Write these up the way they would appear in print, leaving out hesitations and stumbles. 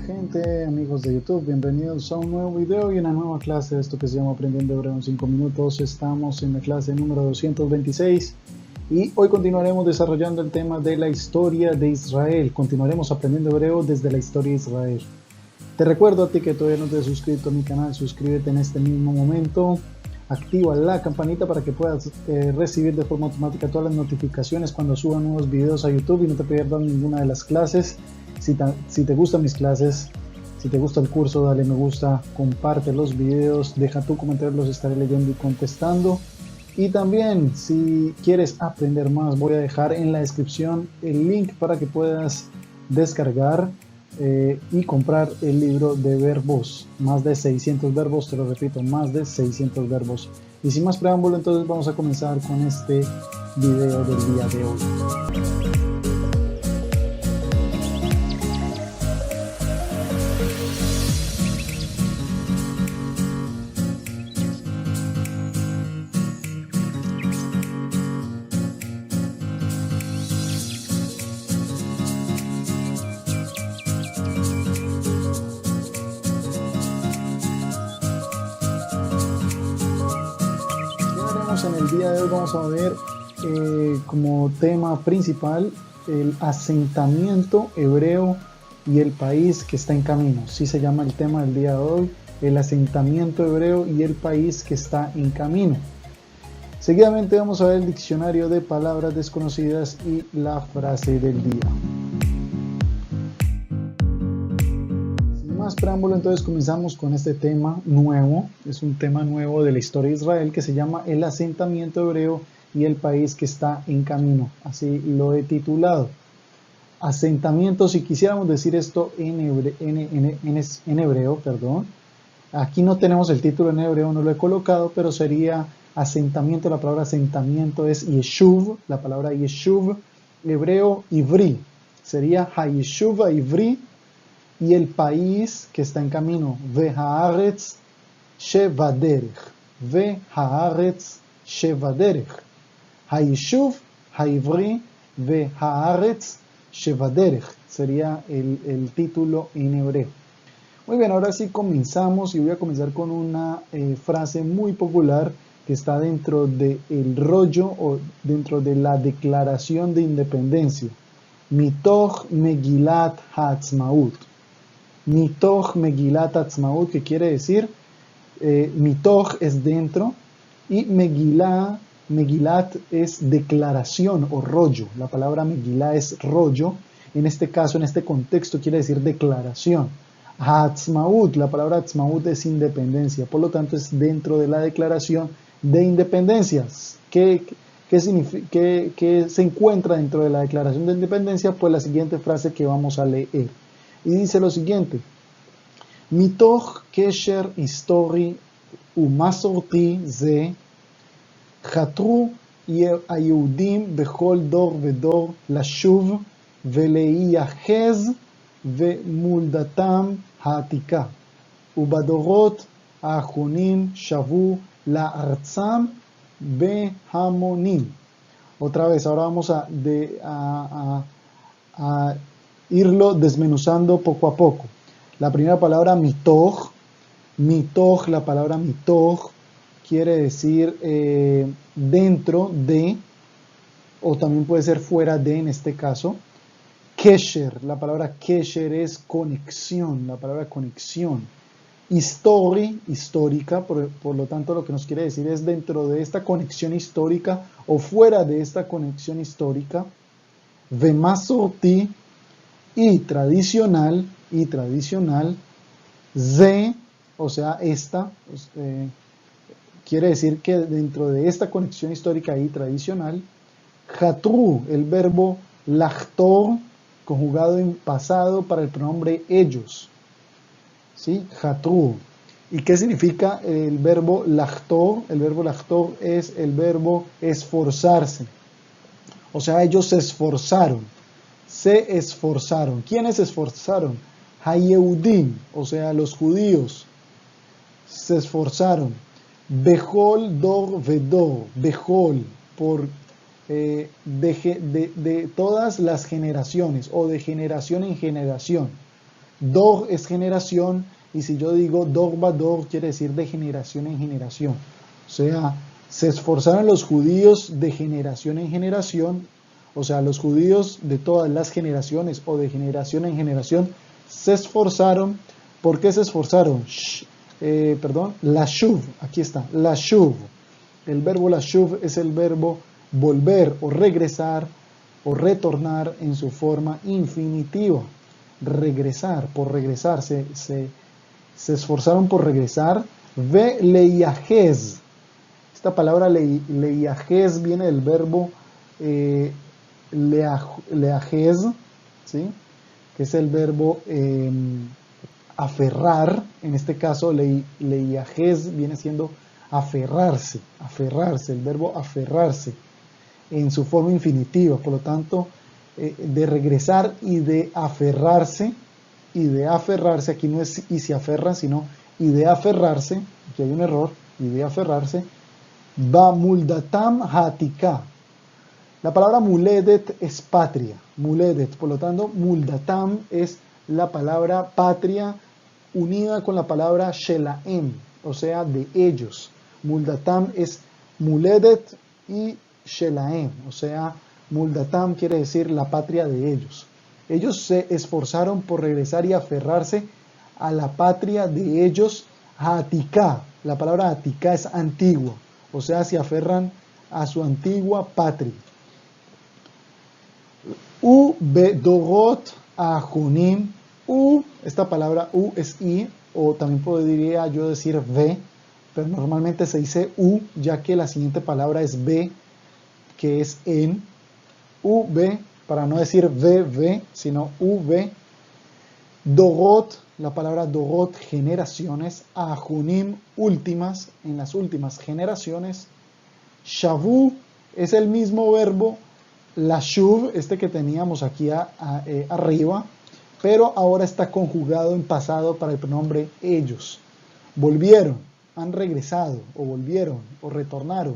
gente, amigos de YouTube, bienvenidos a un nuevo video y una nueva clase de esto que se llama Aprendiendo Hebreo en 5 minutos. Estamos en la clase número 226 y hoy continuaremos desarrollando el tema de la historia de Israel. Continuaremos aprendiendo hebreo desde la historia de Israel. Te recuerdo a ti que todavía no te has suscrito a mi canal, suscríbete en este mismo momento. Activa la campanita para que puedas recibir de forma automática todas las notificaciones cuando suba nuevos videos a YouTube y no te pierdas ninguna de las clases. Si te gustan mis clases, si te gusta el curso, dale me gusta, comparte los videos, deja tu comentario, los estaré leyendo y contestando. Y también, si quieres aprender más, voy a dejar en la descripción el link para que puedas descargar y comprar el libro de verbos. Más de 600 verbos, te lo repito, más de 600 verbos. Y sin más preámbulo, entonces vamos a comenzar con este video del día de hoy. En el día de hoy vamos a ver como tema principal el asentamiento hebreo y el país que está en camino. Así se llama el tema del día de hoy, el asentamiento hebreo y el país que está en camino. Seguidamente vamos a ver el diccionario de palabras desconocidas y la frase del día. Más preámbulo, entonces comenzamos con este tema nuevo. Es un tema nuevo de la historia de Israel que se llama el asentamiento hebreo y el país que está en camino. Así lo he titulado. Asentamiento, si quisiéramos decir esto en hebreo, perdón. Aquí no tenemos el título en hebreo, no lo he colocado, pero sería asentamiento. La palabra asentamiento es yeshuv, la palabra yeshuv, hebreo ivri. Sería hayeshuv ivri. Y el país que está en camino, Vehaaretz Shevaderech, Vehaaretz Shevaderech, Hayishuv, Haivri, Vehaaretz Shevaderech, sería el título en hebreo. Muy bien, ahora sí comenzamos y voy a comenzar con una frase muy popular que está dentro del rollo o dentro de la Declaración de Independencia. Mitoch Megilat Ha'atzmaut. Mitoch Megilat Ha'atzmaut, que quiere decir, Mitoch es dentro y Megilat es declaración o rollo. La palabra Megilá es rollo. En este caso, en este contexto, quiere decir declaración. Ha'atzmaut, la palabra Ha'atzmaut es independencia. Por lo tanto, es dentro de la declaración de independencias. ¿Qué se encuentra dentro de la declaración de independencia? Pues la siguiente frase que vamos a leer. Y dice lo siguiente: Mitoch kesher histori umasorti ze chatru היהודים בכל דור ודור לשוב ולהיאחז במולדתם העתיקה ובדורות האחרונים שבו לארצם בהמונים. Otra vez, ahora vamos a irlo desmenuzando poco a poco. La primera palabra mitoch, la palabra mitoch quiere decir dentro de, o también puede ser fuera de en este caso. Kesher, la palabra kesher es conexión, la palabra conexión. Histórica, por lo tanto lo que nos quiere decir es dentro de esta conexión histórica o fuera de esta conexión histórica. Vemasorti, y tradicional, ze, o sea, esta, quiere decir que dentro de esta conexión histórica y tradicional, chatru, el verbo lachtor, conjugado en pasado para el pronombre ellos, ¿sí? Chatru. ¿Y qué significa el verbo lachtor? El verbo lachtor es el verbo esforzarse, o sea, ellos se esforzaron. Se esforzaron. ¿Quiénes se esforzaron? Hayehudim, o sea, los judíos se esforzaron. Bechol dor vedor, Bechol, por de todas las generaciones o de generación en generación. Dor es generación, y si yo digo dor ba dor, quiere decir de generación en generación. O sea, se esforzaron los judíos de generación en generación, o sea, los judíos de todas las generaciones o de generación en generación se esforzaron. ¿Por qué se esforzaron? Lashuv, aquí está, lashuv. El verbo lashuv es el verbo volver o regresar o retornar en su forma infinitiva. Regresar, por regresar, se esforzaron por regresar. Ve leiahez. Esta palabra leiahez viene del verbo leahez, ¿sí? Que es el verbo aferrar. En este caso, leiahez viene siendo aferrarse, aferrarse, el verbo aferrarse en su forma infinitiva. Por lo tanto, de regresar y de aferrarse, aquí no es y se aferran, sino y de aferrarse, aquí hay un error, y de aferrarse, ba muldatam hatika. La palabra muledet es patria, muledet, por lo tanto, muldatam es la palabra patria unida con la palabra shelaem, o sea, de ellos. Muldatam es muledet y shelaem, o sea, muldatam quiere decir la patria de ellos. Ellos se esforzaron por regresar y aferrarse a la patria de ellos, Hatika. La palabra Hatika es antigua, o sea, se aferran a su antigua patria. U bedorot ajunim. Esta palabra u es i, o también podría yo decir ve, pero normalmente se dice u, ya que la siguiente palabra es be, que es en. U, be, para no decir ve, sino u, be. Dorot, la palabra dorot, generaciones. Ajunim, últimas, en las últimas generaciones. Shavu es el mismo verbo lashuv, este que teníamos aquí arriba, pero ahora está conjugado en pasado para el pronombre ellos. Volvieron, han regresado, o volvieron, o retornaron.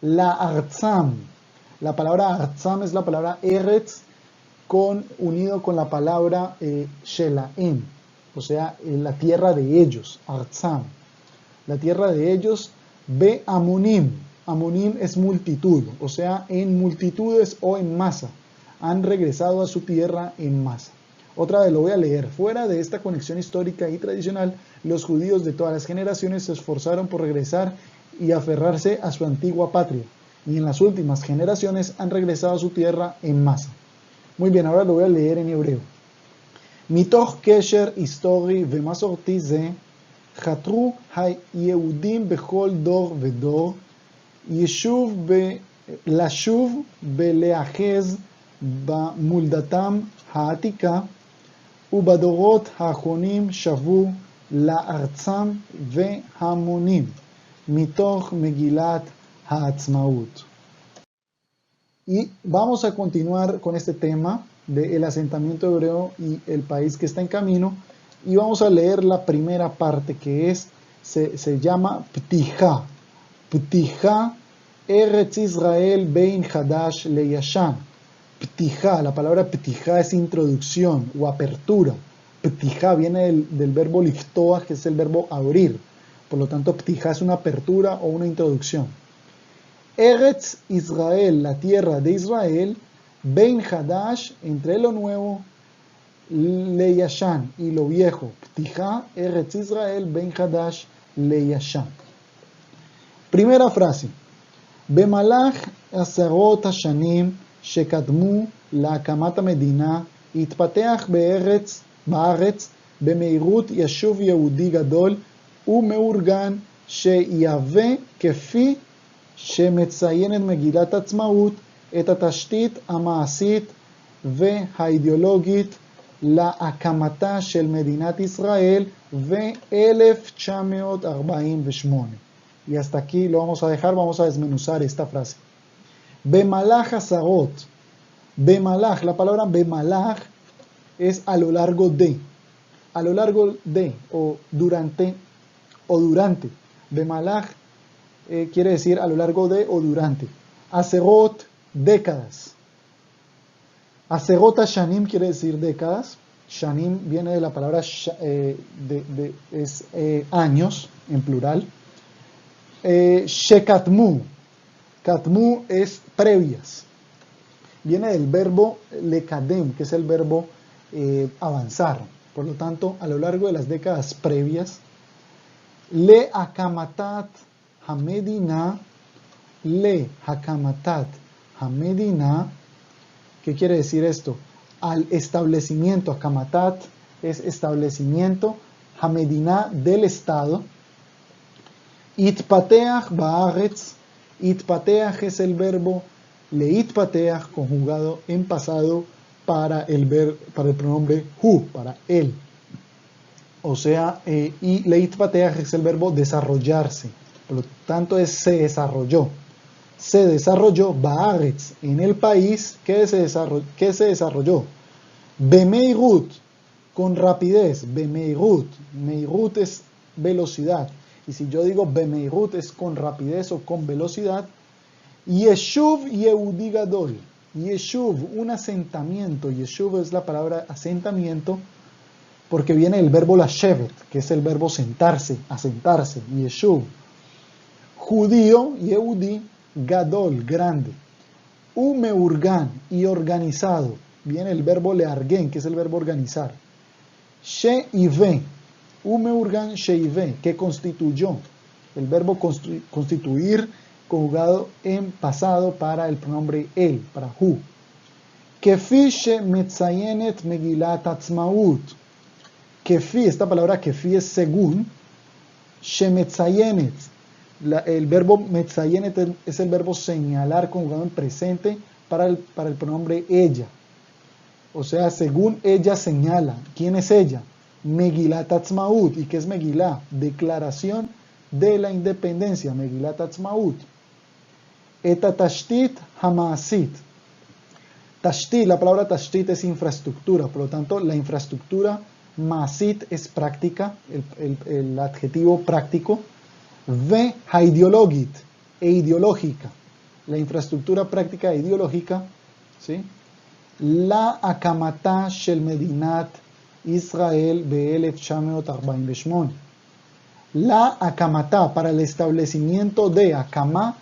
La artzam, la palabra artzam es la palabra eretz unido con la palabra shelaem, o sea, la tierra de ellos, artzam. La tierra de ellos, be amunim. Amunim es multitud, o sea, en multitudes o en masa. Han regresado a su tierra en masa. Otra vez lo voy a leer. Fuera de esta conexión histórica y tradicional, los judíos de todas las generaciones se esforzaron por regresar y aferrarse a su antigua patria. Y en las últimas generaciones han regresado a su tierra en masa. Muy bien, ahora lo voy a leer en hebreo. Mitoch kesher histori vemasorti ze, chatru ha-yehudim bechol dor vedor, לשוב ולהאחז במולדתם העתיקה, ובדורות האחרונים שבו לארצם והמונים, מתוך מגילת העצמאות. Y vamos a continuar con este tema del asentamiento hebreo y el país que está en camino, y vamos a leer la primera parte que se llama Ptija. Ptija, Eretz Israel bein Hadash leyashan. Ptija, la palabra Ptija es introducción o apertura. Ptija viene del verbo liftoah, que es el verbo abrir. Por lo tanto, Ptija es una apertura o una introducción. Eretz Israel, la tierra de Israel, bein Hadash, entre lo nuevo, leyashan, y lo viejo. Ptija, Eretz Israel bein Hadash leyashan. Primera frase. במהלך עשרות השנים שקדמו להקמת המדינה, התפתח בארץ במהירות יישוב יהודי גדול ומאורגן שיהווה, כפי שמציינת מגילת העצמאות, את התשתית המעשית והאידיאולוגית להקמתה של מדינת ישראל ב-1948. Y hasta aquí lo vamos a dejar, vamos a desmenuzar esta frase. Bemalach Hazarot. Bemalach, la palabra Bemalach es a lo largo de, o durante, Bemalach quiere decir a lo largo de o durante. Hazarot, décadas. Hazarot Hashanim quiere decir décadas. Shanim viene de la palabra años, en plural. Shekatmu. Katmu es previas. Viene del verbo lekadem, que es el verbo avanzar. Por lo tanto, a lo largo de las décadas previas, le hakamatat hamedina, le hakamatat hamedina, ¿qué quiere decir esto? Al establecimiento, hakamatat es establecimiento, hamedina del Estado, itpateach baaretz, itpateach es el verbo leitpateach conjugado en pasado para el pronombre hu, para él. O sea, y leitpateach es el verbo desarrollarse. Por lo tanto, se desarrolló. Se desarrolló baaretz, en el país. ¿Qué se desarrolló? Bemeirut, con rapidez. Bemeirut. Meirut es velocidad. Y si yo digo bemeirut es con rapidez o con velocidad. Yeshuv Yehudi Gadol. Yeshuv, un asentamiento. Yeshuv es la palabra asentamiento porque viene del verbo lashevet, que es el verbo sentarse, asentarse. Yeshuv. Judío, Yehudi, Gadol, grande. Umeurgan, y organizado. Viene el verbo leargen, que es el verbo organizar. Sheive. Umeurgan Sheive, que constituyó. El verbo constituir conjugado en pasado para el pronombre él, para hu. Kefi shemetzayenet Megilat Atzmaut. Kefi, esta palabra kefi es según. Shemetzayenet, el verbo metzayenet es el verbo señalar conjugado en presente para el pronombre ella. O sea, según ella señala. ¿Quién es ella? Megilat Atzmaut. ¿Y qué es Megilá? Declaración de la independencia. Megilat Atzmaut. Eta tashtit hamaasit. Tashtit, la palabra tashtit es infraestructura, por lo tanto la infraestructura maasit es práctica, el adjetivo práctico. Ve haideologit, e ideológica. La infraestructura práctica e ideológica, ¿sí? La akamatá shel medinat Israel ב-1948. La akamatá, para el establecimiento de akama,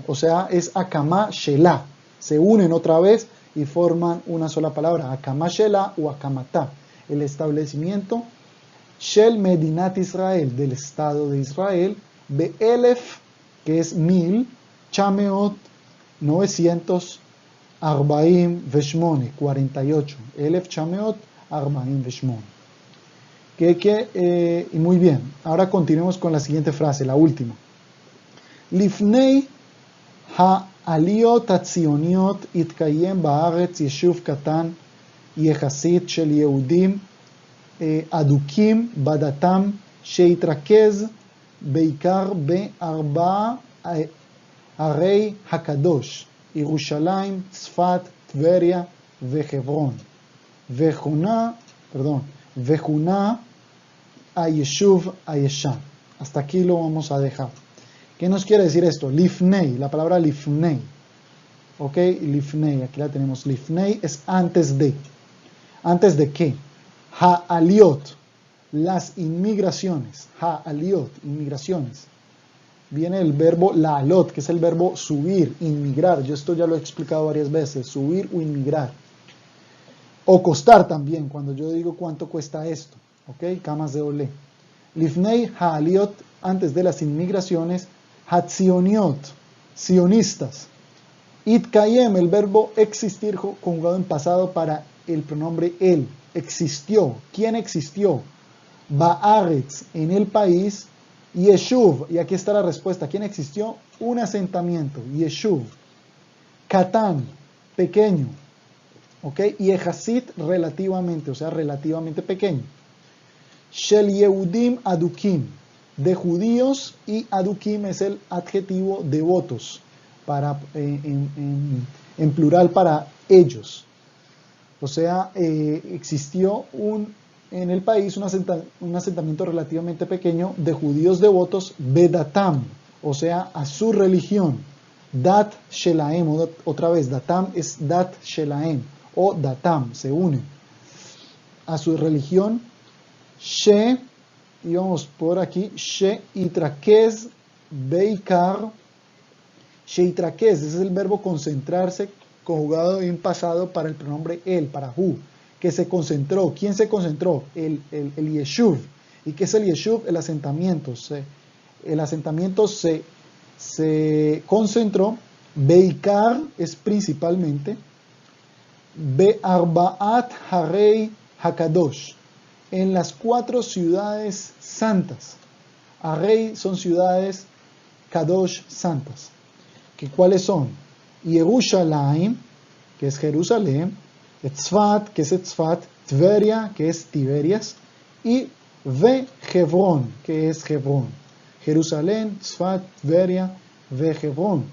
o sea, es akama shela. Se unen otra vez y forman una sola palabra, akama shela o akamata. El establecimiento shel medinat Israel, del Estado de Israel, be'elef, que es 1000, chameot, 948, 48. Elef chameot, 48. Y muy bien, ahora continuemos con la siguiente frase, la última. Lifnei העליות הציוניות התקיים בארץ יישוב קטן יחסית של יהודים אדוקים בדתם שהתרכז בעיקר בארבע ערי הקדוש, ירושלים, צפת, טבריה וחברון, וכונה היישוב הישן. Hasta aquí lo vamos a dejar. ¿Qué nos quiere decir esto? Lifnei, la palabra lifnei. ¿Ok? Lifnei, aquí la tenemos. Lifnei es antes de. ¿Antes de qué? Ha'aliot, las inmigraciones. Ha'aliot, inmigraciones. Viene el verbo la'alot, que es el verbo subir, inmigrar. Yo esto ya lo he explicado varias veces. Subir o inmigrar. O costar también, cuando yo digo cuánto cuesta esto. ¿Ok? Camas de olé. Lifnei ha'aliot, antes de las inmigraciones. Hatzioniot, sionistas. Itkayem, el verbo existir conjugado en pasado para el pronombre él. Existió. ¿Quién existió? Ba'aretz, en el país. Yeshuv, y aquí está la respuesta. ¿Quién existió? Un asentamiento. Yeshuv. Katán, pequeño. ¿Ok? Y Ejasit, relativamente, o sea, relativamente pequeño. Shel Yehudim Adukim, de judíos, y Adukim es el adjetivo devotos, en plural para ellos. O sea, existió en el país un asentamiento relativamente pequeño de judíos devotos, Bedatam, o sea, a su religión. Dat Shelaem, otra vez, Datam es Dat Shelaem, o Datam, se unen a su religión, She, y vamos por aquí, She itrakez beikar, She itrakez, ese es el verbo concentrarse, conjugado en pasado para el pronombre el, para hu, que se concentró. ¿Quién se concentró? El Yeshuv. ¿Y qué es el Yeshuv? El asentamiento. El asentamiento se concentró. Beikar es principalmente. Be'arbaat harei hakadosh. En las 4 ciudades santas. Harei son ciudades kadosh santas. ¿Cuáles son? Yerushalayim, que es Jerusalén, Tzfat, que es Tzfat, Tveria, que es Tiberias, y Hebron, que es Hebrón. Jerusalén, Tzfat, Tveria, Hebrón.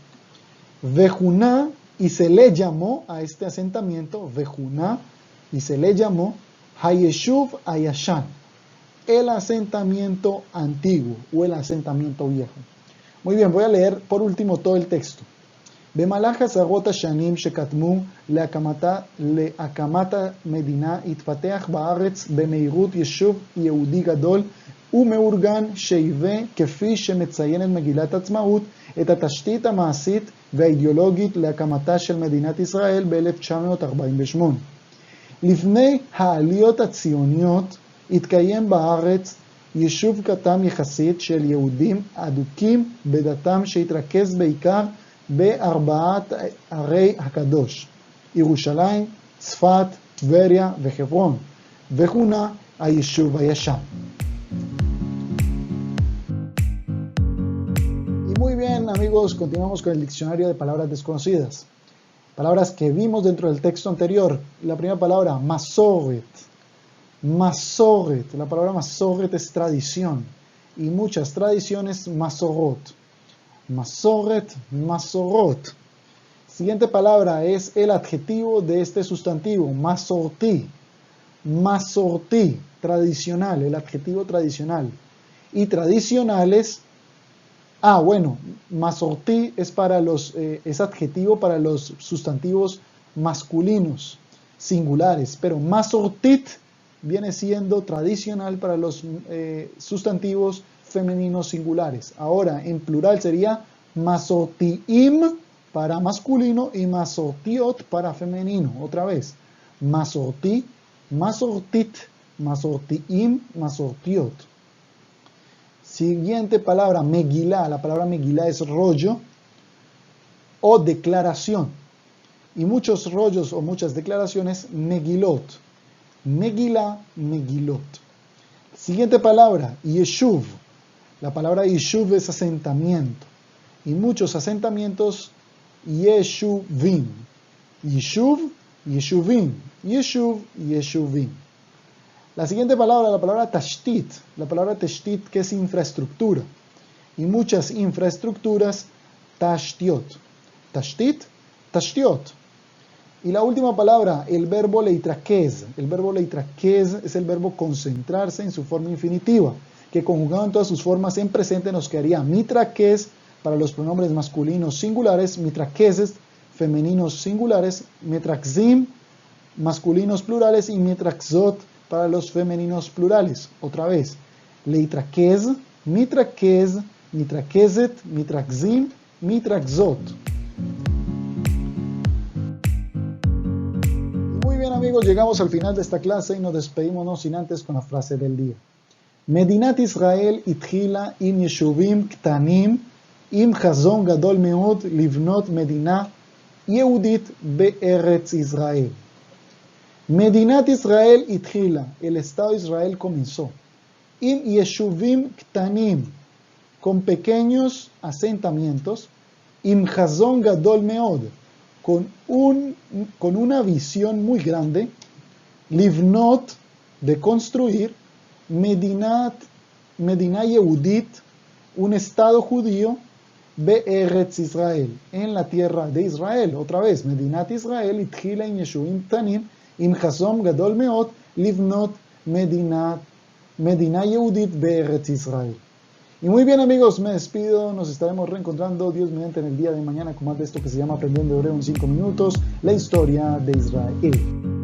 Vejuná, y se le llamó a este asentamiento, Vejuná, y se le llamó Hayeshuv Ayashan, el asentamiento antiguo o el asentamiento viejo. Muy bien, voy a leer por último todo el texto. במהלך עשרות השנים שקדמו להקמת המדינה התפתח בארץ במהירות יישוב יהודי גדול ומאורגן שהיווה, כפי שמציינת מגילת העצמאות, את התשתית המעשית והאידיאולוגית להקמתה של מדינת ישראל ב-1948. לפני העליות הציוניות התקיים בארץ יישוב קטן יחסית של יהודים אדוקים בדתם שהתרכז בעיקר בארבעת ערי הקדוש, ירושלים, צפת, טבריה וחברון, וכונה היישוב הישן. Y muy bien, amigos, continuamos con el diccionario de palabras desconocidas. Palabras que vimos dentro del texto anterior. La primera palabra, masoret. Masoret. La palabra masoret es tradición. Y muchas tradiciones, masorot. Masoret, masorot. Siguiente palabra es el adjetivo de este sustantivo, masorti. Masorti, tradicional, el adjetivo tradicional. Y tradicionales, masorti es es adjetivo para los sustantivos masculinos, singulares, pero masortit viene siendo tradicional para los sustantivos femeninos singulares. Ahora, en plural sería masortiim para masculino y masortiot para femenino. Otra vez, masorti, masortit, masortiim, masortiot. Siguiente palabra, megilá. La palabra megilá es rollo o declaración. Y muchos rollos o muchas declaraciones, megilot. Megilá, megilot. Siguiente palabra, yeshuv. La palabra yeshuv es asentamiento. Y muchos asentamientos, yeshuvim. Yeshuv, yeshuvim. Yeshuv, yeshuvim. La siguiente palabra, la palabra tashtit. La palabra tashtit, que es infraestructura. Y muchas infraestructuras, tashtiot. Tashtit, tashtiot. Y la última palabra, el verbo leitrakez. El verbo leitrakez es el verbo concentrarse en su forma infinitiva, que conjugado en todas sus formas en presente nos quedaría mitrakez para los pronombres masculinos singulares, mitrakezes femeninos singulares, mitrakzim masculinos plurales y mitrakzot para los femeninos plurales. Otra vez, leitrakez, mitrakez, mitrakezet, mitrakzim, mitrakzot. Muy bien, amigos, llegamos al final de esta clase y nos despedimos no sin antes con la frase del día. מדינת ישראל התחילה עם יישובים קטנים, עם חזון גדול מאוד לבנות מדינה יהודית בארץ ישראל. מדינת ישראל התחילה, el Estado de Israel comenzó, עם יישובים קטנים, con pequeños asentamientos, עם חזון גדול מאוד, con una visión muy grande, לבנות, de construir, Medina Yehudit, un estado judío, Be'eretz Israel, en la tierra de Israel. Otra vez, Medinat Israel, Itchila in Yeshuvim Tanim, im Chazom Gadol Meot, Livnot Medina Yehudit Be'eretz Israel. Y muy bien, amigos, me despido, nos estaremos reencontrando Dios mediante en el día de mañana con más de esto que se llama Aprendiendo Hebreo en 5 minutos, la historia de Israel.